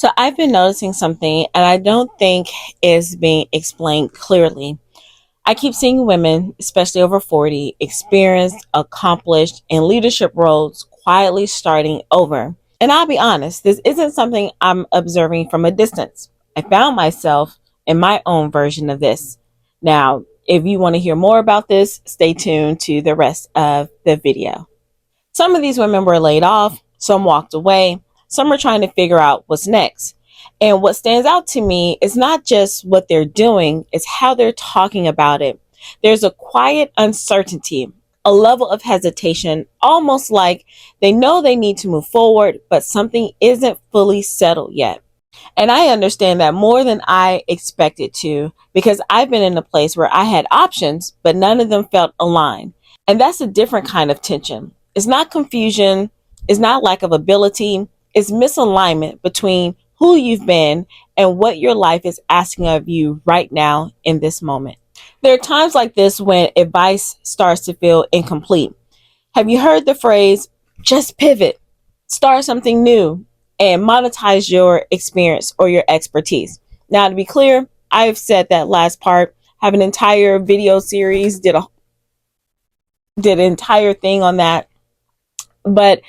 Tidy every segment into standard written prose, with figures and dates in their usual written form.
So I've been noticing something, and I don't think is being explained clearly. I keep seeing women, especially over 40, experienced, accomplished, in leadership roles quietly starting over. And I'll be honest, this isn't something I'm observing from a distance. I found myself in my own version of this. Now, if you want to hear more about this, stay tuned to the rest of the video. Some of these women were laid off, some walked away, some are trying to figure out what's next. And what stands out to me is not just what they're doing, it's how they're talking about it. There's a quiet uncertainty, a level of hesitation, almost like they know they need to move forward, but something isn't fully settled yet. And I understand that more than I expected to, because I've been in a place where I had options, but none of them felt aligned. And that's a different kind of tension. It's not confusion, it's not lack of ability, it's misalignment between who you've been and what your life is asking of you right now in this moment. There are times like this when advice starts to feel incomplete. Have you heard the phrase, just pivot, start something new, and monetize your experience or your expertise? Now, to be clear, I've said that last part, have an entire video series, did an entire thing on that. But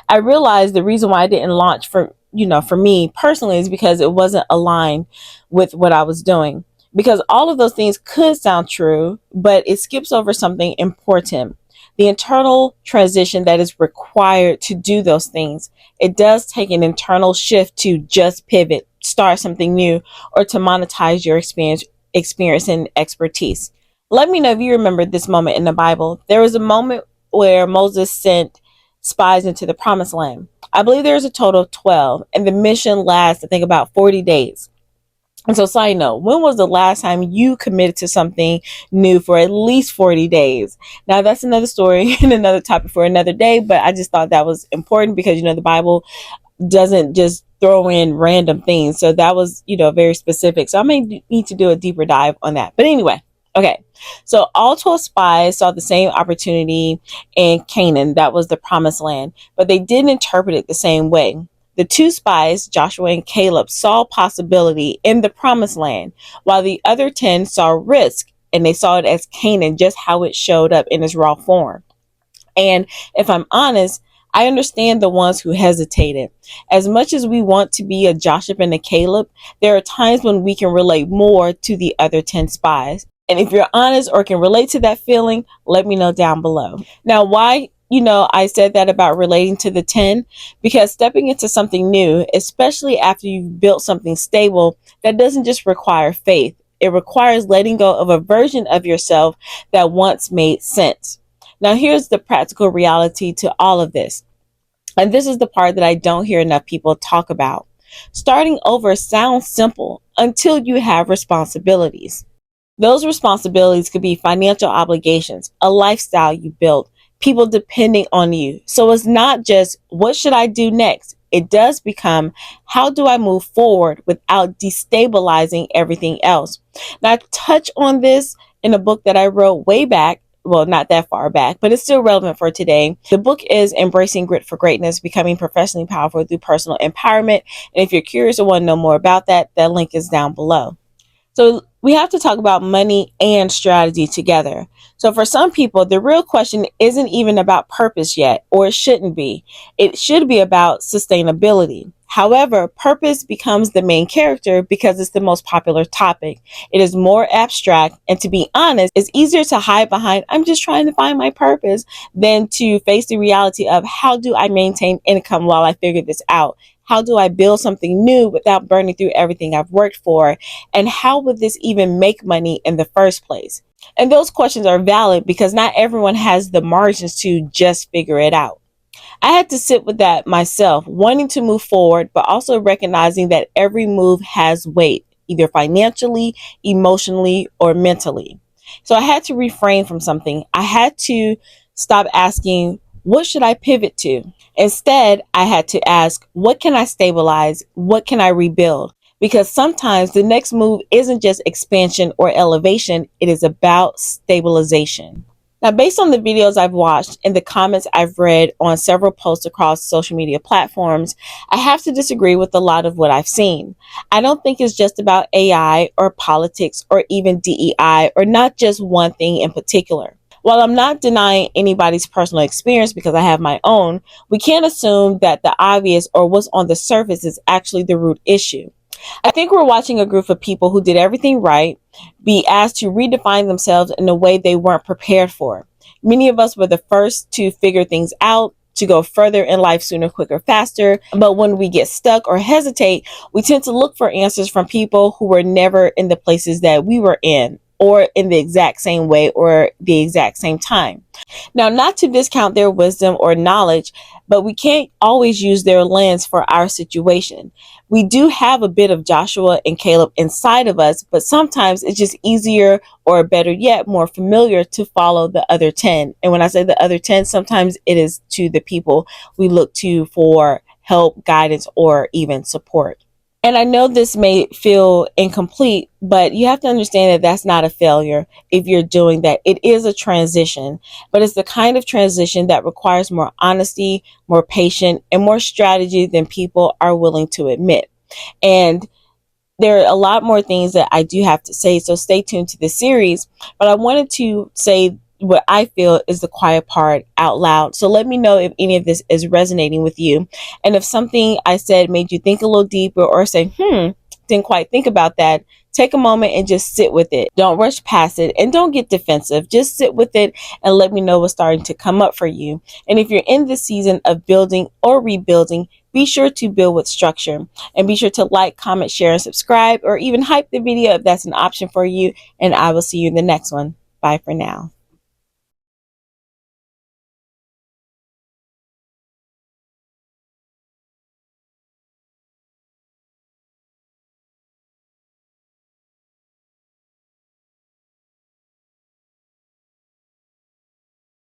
I realized the reason why I didn't launch for me personally is because it wasn't aligned with what I was doing. Because all of those things could sound true, but it skips over something important. The internal transition that is required to do those things. It does take an internal shift to just pivot, start something new, or to monetize your experience and expertise. Let me know if you remember this moment in the Bible. There was a moment where Moses sent spies into the promised land. I believe there's a total of 12, and the mission lasts, I think, about 40 days. And so, side note, when was the last time you committed to something new for at least 40 days? Now, that's another story and another topic for another day, but I just thought that was important because, the Bible doesn't just throw in random things. So that was, very specific. So I may need to do a deeper dive on that. But anyway, okay. So all 12 spies saw the same opportunity in Canaan. That was the promised land, but they didn't interpret it the same way. The two spies, Joshua and Caleb, saw possibility in the promised land, while the other 10 saw risk, and they saw it as Canaan, just how it showed up in its raw form. And if I'm honest, I understand the ones who hesitated. As much as we want to be a Joshua and a Caleb, there are times when we can relate more to the other 10 spies. And if you're honest or can relate to that feeling, let me know down below. Now, why I said that about relating to the 10, because stepping into something new, especially after you've built something stable, that doesn't just require faith. It requires letting go of a version of yourself that once made sense. Now, here's the practical reality to all of this. And this is the part that I don't hear enough people talk about. Starting over sounds simple until you have responsibilities. Those responsibilities could be financial obligations, a lifestyle you built, people depending on you. So it's not just, what should I do next? It does become, how do I move forward without destabilizing everything else? Now, I touch on this in a book that I wrote way back. Well, not that far back, but it's still relevant for today. The book is Embracing Grit for Greatness, Becoming Professionally Powerful Through Personal Empowerment. And if you're curious or want to know more about that, that link is down below. So we have to talk about money and strategy together. So for some people, the real question isn't even about purpose yet, or it shouldn't be. It should be about sustainability. However, purpose becomes the main character because it's the most popular topic. It is more abstract, and to be honest, it's easier to hide behind, I'm just trying to find my purpose, than to face the reality of, how do I maintain income while I figure this out? How do I build something new without burning through everything I've worked for? And how would this even make money in the first place? And those questions are valid because not everyone has the margins to just figure it out. I had to sit with that myself, wanting to move forward, but also recognizing that every move has weight, either financially, emotionally, or mentally. So I had to refrain from something. I had to stop asking, what should I pivot to? Instead, I had to ask, what can I stabilize? What can I rebuild? Because sometimes the next move isn't just expansion or elevation, it is about stabilization. Now, based on the videos I've watched and the comments I've read on several posts across social media platforms, I have to disagree with a lot of what I've seen. I don't think it's just about AI or politics or even DEI or not just one thing in particular. While I'm not denying anybody's personal experience because I have my own, we can't assume that the obvious or what's on the surface is actually the root issue. I think we're watching a group of people who did everything right be asked to redefine themselves in a way they weren't prepared for. Many of us were the first to figure things out, to go further in life sooner, quicker, faster. But when we get stuck or hesitate, we tend to look for answers from people who were never in the places that we were in, or in the exact same way or the exact same time. Now, not to discount their wisdom or knowledge, but we can't always use their lens for our situation. We do have a bit of Joshua and Caleb inside of us, but sometimes it's just easier, or better yet, more familiar to follow the other 10. And when I say the other 10, sometimes it is to the people we look to for help, guidance, or even support. And I know this may feel incomplete, but you have to understand that that's not a failure if you're doing that. It is a transition, but it's the kind of transition that requires more honesty, more patience, and more strategy than people are willing to admit. And there are a lot more things that I do have to say, so stay tuned to this series. But I wanted to say what I feel is the quiet part out loud. So let me know if any of this is resonating with you. And if something I said made you think a little deeper or say, didn't quite think about that, take a moment and just sit with it. Don't rush past it and don't get defensive. Just sit with it and let me know what's starting to come up for you. And if you're in this season of building or rebuilding, be sure to build with structure, and be sure to like, comment, share, and subscribe, or even hype the video if that's an option for you. And I will see you in the next one. Bye for now.